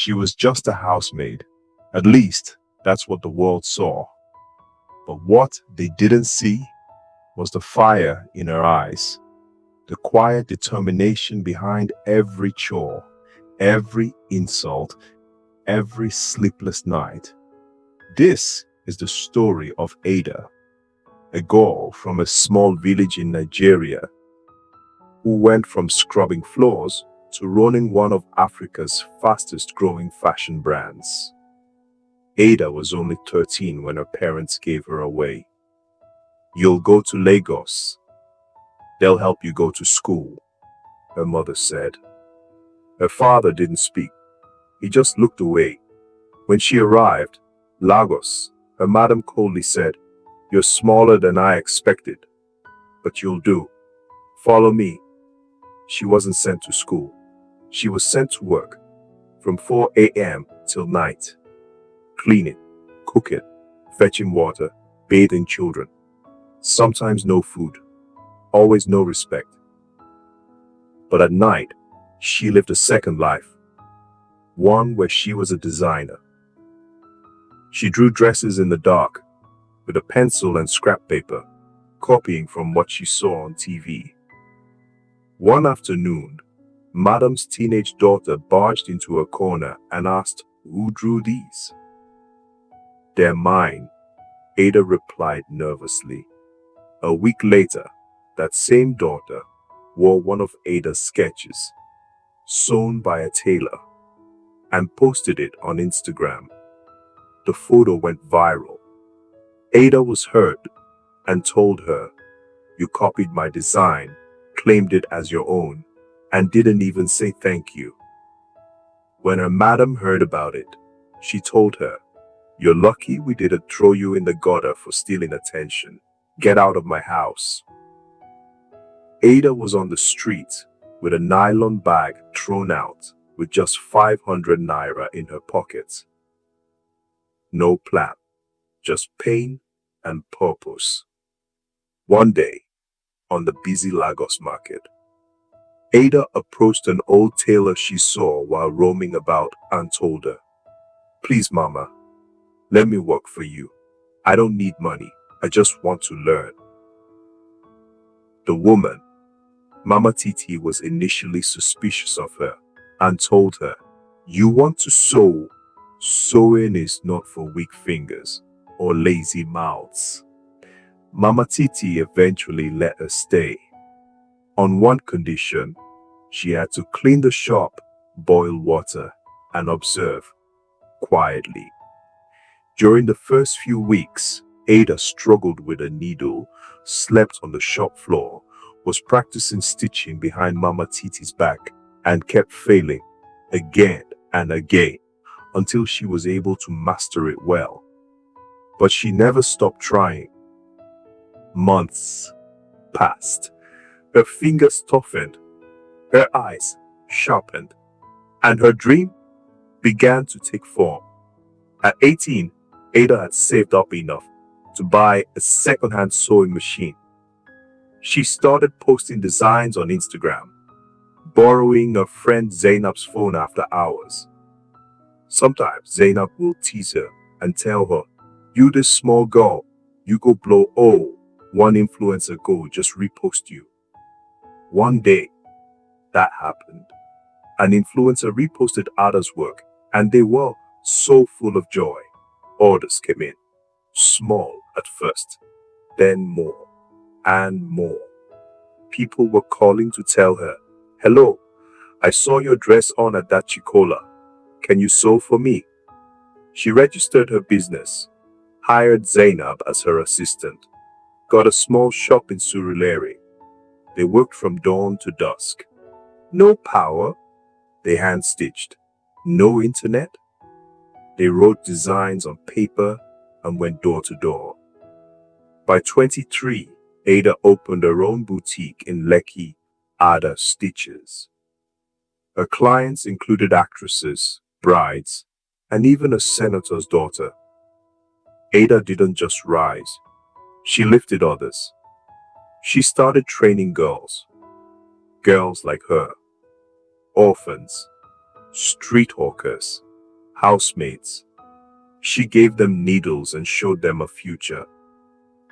She was just a housemaid. At least, that's what the world saw. But what they didn't see was the fire in her eyes, the quiet determination behind every chore, every insult, every sleepless night. This is the story of Ada, a girl from a small village in Nigeria who went from scrubbing floors to running one of Africa's fastest growing fashion brands. Ada was only 13 when her parents gave her away. "You'll go to Lagos. They'll help you go to school," her mother said. Her father didn't speak. He just looked away. When she arrived, Lagos, her madam coldly said, "You're smaller than I expected, but you'll do. Follow me." She wasn't sent to school. She was sent to work from 4 a.m. till night, cleaning, cooking, fetching water, bathing children. Sometimes no food, always no respect. But at night, she lived a second life, one where she was a designer. She drew dresses in the dark with a pencil and scrap paper, copying from what she saw on TV. One afternoon, Madam's teenage daughter barged into a corner and asked, "Who drew these?" "They're mine," Ada replied nervously. A week later, that same daughter wore one of Ada's sketches, sewn by a tailor, and posted it on Instagram. The photo went viral. Ada was hurt and told her, "You copied my design, claimed it as your own, and didn't even say thank you." When her madam heard about it, she told her, "You're lucky we didn't throw you in the gutter for stealing attention. Get out of my house." Ada was on the street with a nylon bag thrown out with just 500 naira in her pocket. No plan, just pain and purpose. One day, on the busy Lagos market, Ada approached an old tailor she saw while roaming about and told her, "Please, Mama, let me work for you. I don't need money. I just want to learn." The woman, Mama Titi, was initially suspicious of her and told her, "You want to sew? Sewing is not for weak fingers or lazy mouths." Mama Titi eventually let her stay. On one condition, she had to clean the shop, boil water, and observe quietly. During the first few weeks, Ada struggled with a needle, slept on the shop floor, was practicing stitching behind Mama Titi's back, and kept failing again and again until she was able to master it well. But she never stopped trying. Months passed. Her fingers toughened, her eyes sharpened, and her dream began to take form. At 18, Ada had saved up enough to buy a second-hand sewing machine. She started posting designs on Instagram, borrowing her friend Zainab's phone after hours. Sometimes Zainab will tease her and tell her, "You this small girl, you go blow. Oh, one influencer go just repost you." One day, that happened. An influencer reposted Ada's work, and they were so full of joy. Orders came in, small at first, then more and more. People were calling to tell her, "Hello, I saw your dress on at that Chikola. Can you sew for me?" She registered her business, hired Zainab as her assistant, got a small shop in Surulere. They worked from dawn to dusk. No power, they hand-stitched. No internet, they wrote designs on paper and went door to door. By 23, Ada opened her own boutique in Lekki, Ada Stitches. Her clients included actresses, brides, and even a senator's daughter. Ada didn't just rise, she lifted others. She started training girls like her, orphans, street hawkers, housemates. She gave them needles and showed them a future.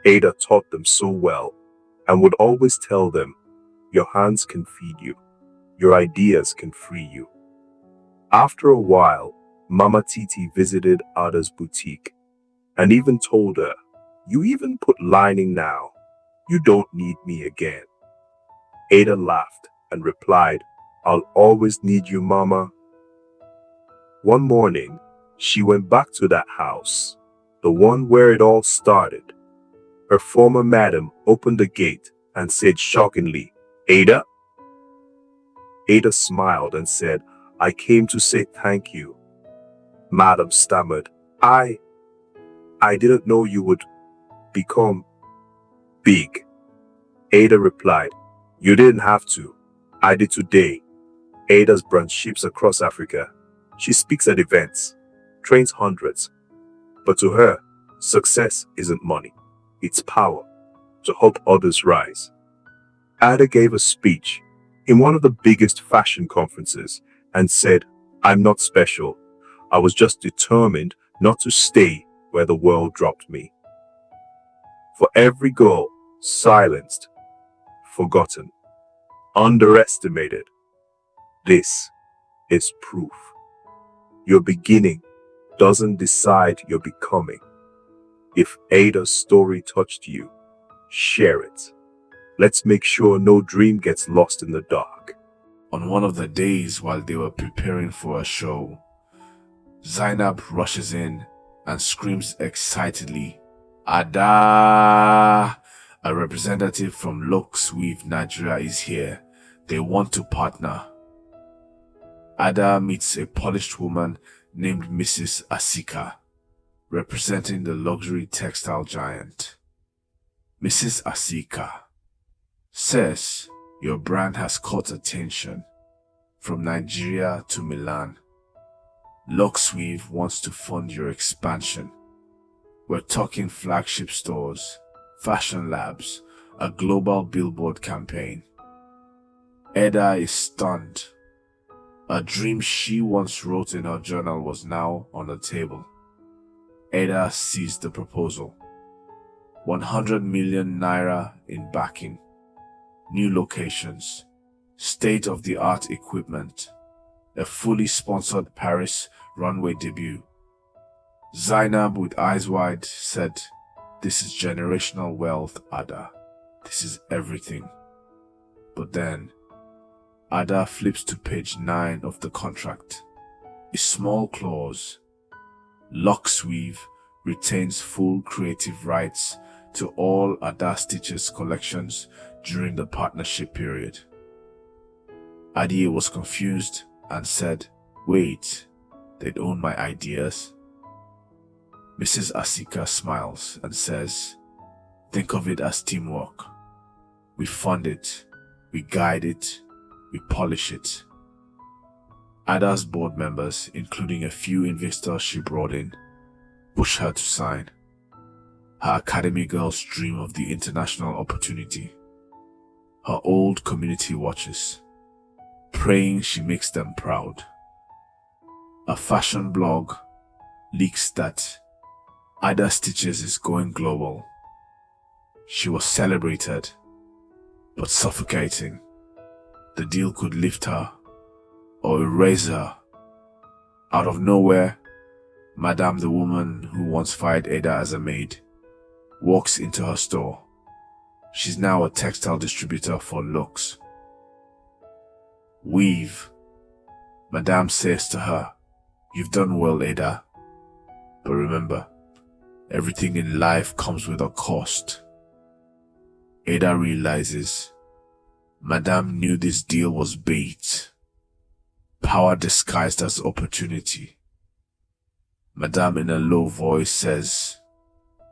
Ada taught them so well and would always tell them, your hands can feed you, your ideas can free you. After a while, Mama Titi visited Ada's boutique and even told her, you even put lining now. You don't need me again. Ada laughed and replied, I'll always need you, Mama. One morning, she went back to that house, the one where it all started. Her former madam opened the gate and said shockingly, Ada? Ada smiled and said, I came to say thank you. Madam stammered, I didn't know you would become big. Ada replied, you didn't have to. I did today. Ada's brand ships across Africa. She speaks at events, trains hundreds. But to her, success isn't money. It's power to help others rise. Ada gave a speech in one of the biggest fashion conferences and said, I'm not special. I was just determined not to stay where the world dropped me. For every girl silenced, forgotten, underestimated, this is proof. Your beginning doesn't decide your becoming. If Ada's story touched you, share it. Let's make sure no dream gets lost in the dark. On one of the days while they were preparing for a show, Zainab rushes in and screams excitedly, Ada! A representative from Lux Weave Nigeria is here. They want to partner. Ada meets a polished woman named Mrs. Asika, representing the luxury textile giant. Mrs. Asika says, your brand has caught attention from Nigeria to Milan. Luxweave wants to fund your expansion. We're talking flagship stores, fashion labs, a global billboard campaign. Ada is stunned. A dream she once wrote in her journal was now on the table. Ada seized the proposal. 100 million naira in backing, new locations, state-of-the-art equipment, a fully sponsored Paris runway debut. Zainab, with eyes wide, said, this is generational wealth, Ada. This is everything. But then, Ada flips to page 9 of the contract. A small clause. Luxweave retains full creative rights to all Ada Stitches collections during the partnership period. Adie was confused and said, wait, they'd own my ideas? Mrs. Asika smiles and says, think of it as teamwork. We fund it, we guide it, we polish it. Ada's board members, including a few investors she brought in, push her to sign. Her academy girls dream of the international opportunity. Her old community watches, praying she makes them proud. A fashion blog leaks that Ada Stitches is going global. She was celebrated, but suffocating. The deal could lift her or erase her. Out of nowhere, Madame, the woman who once fired Ada as a maid, walks into her store. She's now a textile distributor for Lux. Weave. Madame says to her, you've done well, Ada. But remember, everything in life comes with a cost. Ada realizes Madame knew this deal was bait. Power disguised as opportunity. Madame, in a low voice, says,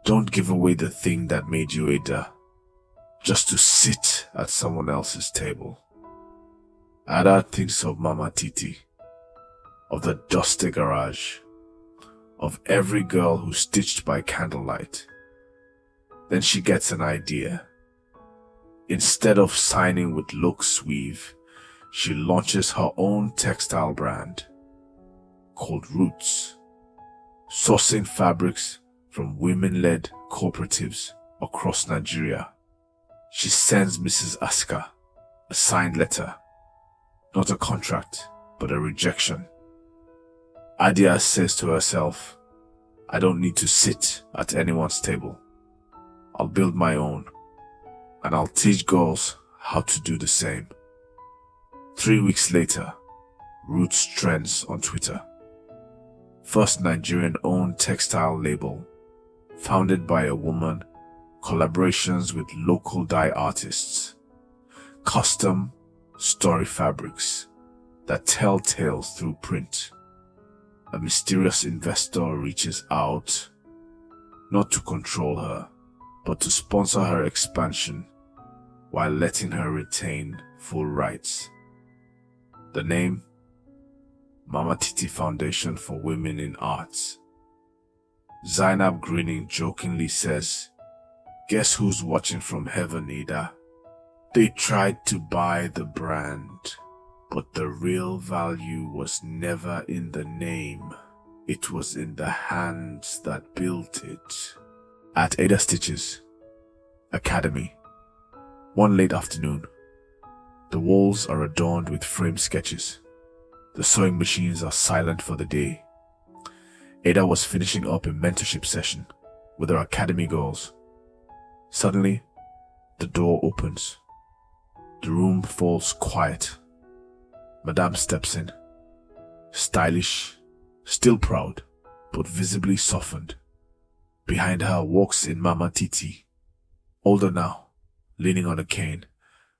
don't give away the thing that made you Ada, just to sit at someone else's table. Ada thinks of Mama Titi, of the dusty garage, of every girl who stitched by candlelight. Then she gets an idea. Instead of signing with Luxweave, she launches her own textile brand called Roots. sourcing fabrics from women-led cooperatives across Nigeria. She sends Mrs. Asika a signed letter, not a contract, but a rejection. Adia says to herself, I don't need to sit at anyone's table. I'll build my own, and I'll teach girls how to do the same. 3 weeks later, Roots trends on Twitter. First Nigerian-owned textile label, founded by a woman, collaborations with local dye artists, custom story fabrics that tell tales through print. A mysterious investor reaches out, not to control her, but to sponsor her expansion while letting her retain full rights. The name? Mama Titi Foundation for Women in Arts. Zainab, grinning jokingly, says, Guess who's watching from heaven, Ida? They tried to buy the brand, but the real value was never in the name. It was in the hands that built it. At Ada Stitches Academy, one late afternoon, the walls are adorned with framed sketches. The sewing machines are silent for the day. Ada was finishing up a mentorship session with her academy girls. Suddenly, the door opens. The room falls quiet. Madame steps in, stylish, still proud, but visibly softened. Behind her walks in Mama Titi, older now, leaning on a cane,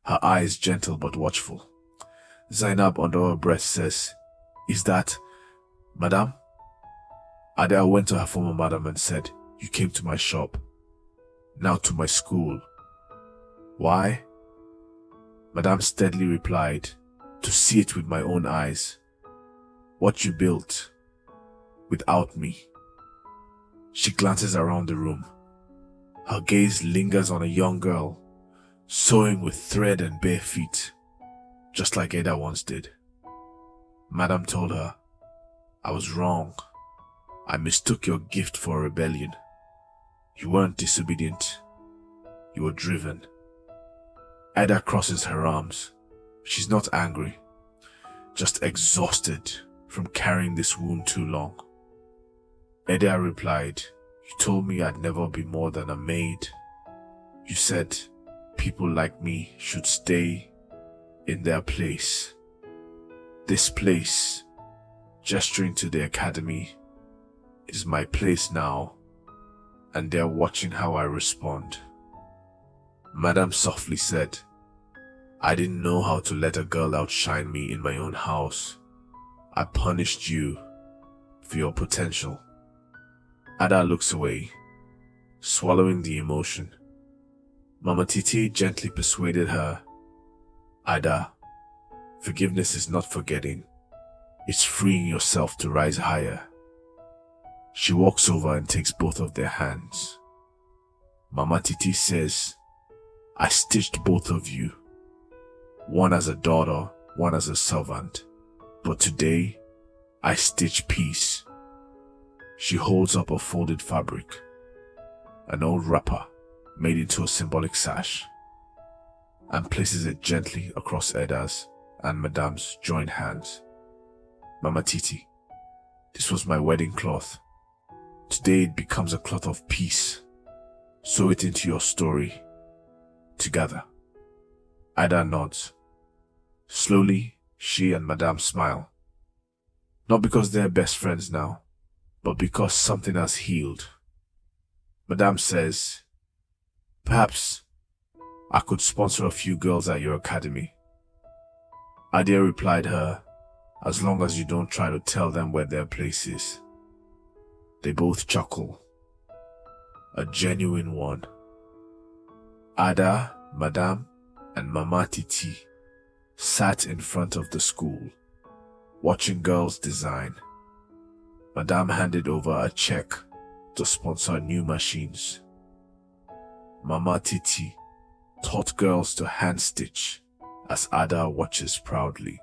her eyes gentle but watchful. Zainab, under her breath, says, Is that Madame? Ada went to her former madam and said, You came to my shop, now to my school. Why? Madame steadily replied, To see it with my own eyes. What you built, without me. She glances around the room. Her gaze lingers on a young girl, sewing with thread and bare feet, just like Ada once did. Madam told her, I was wrong. I mistook your gift for a rebellion. You weren't disobedient. You were driven. Ada crosses her arms. She's not angry, just exhausted from carrying this wound too long. Ada replied, You told me I'd never be more than a maid. You said people like me should stay in their place. This place, gesturing to the academy, is my place now, and they're watching how I respond. Madame softly said, I didn't know how to let a girl outshine me in my own house. I punished you for your potential. Ada looks away, swallowing the emotion. Mama Titi gently persuaded her, Ada, forgiveness is not forgetting. It's freeing yourself to rise higher. She walks over and takes both of their hands. Mama Titi says, I stitched both of you. One as a daughter, one as a servant. But today, I stitch peace. She holds up a folded fabric, an old wrapper made into a symbolic sash, and places it gently across Eda's and Madame's joined hands. Mama Titi, this was my wedding cloth. Today it becomes a cloth of peace. Sew it into your story. Together. Ada nods. Slowly, she and Madame smile. Not because they're best friends now, but because something has healed. Madame says, Perhaps I could sponsor a few girls at your academy. Adia replied her, As long as you don't try to tell them where their place is. They both chuckle. A genuine one. Ada, Madame, and Mama Titi sat in front of the school, watching girls design. Madame handed over a check to sponsor new machines. Mama Titi taught girls to hand stitch as Ada watches proudly.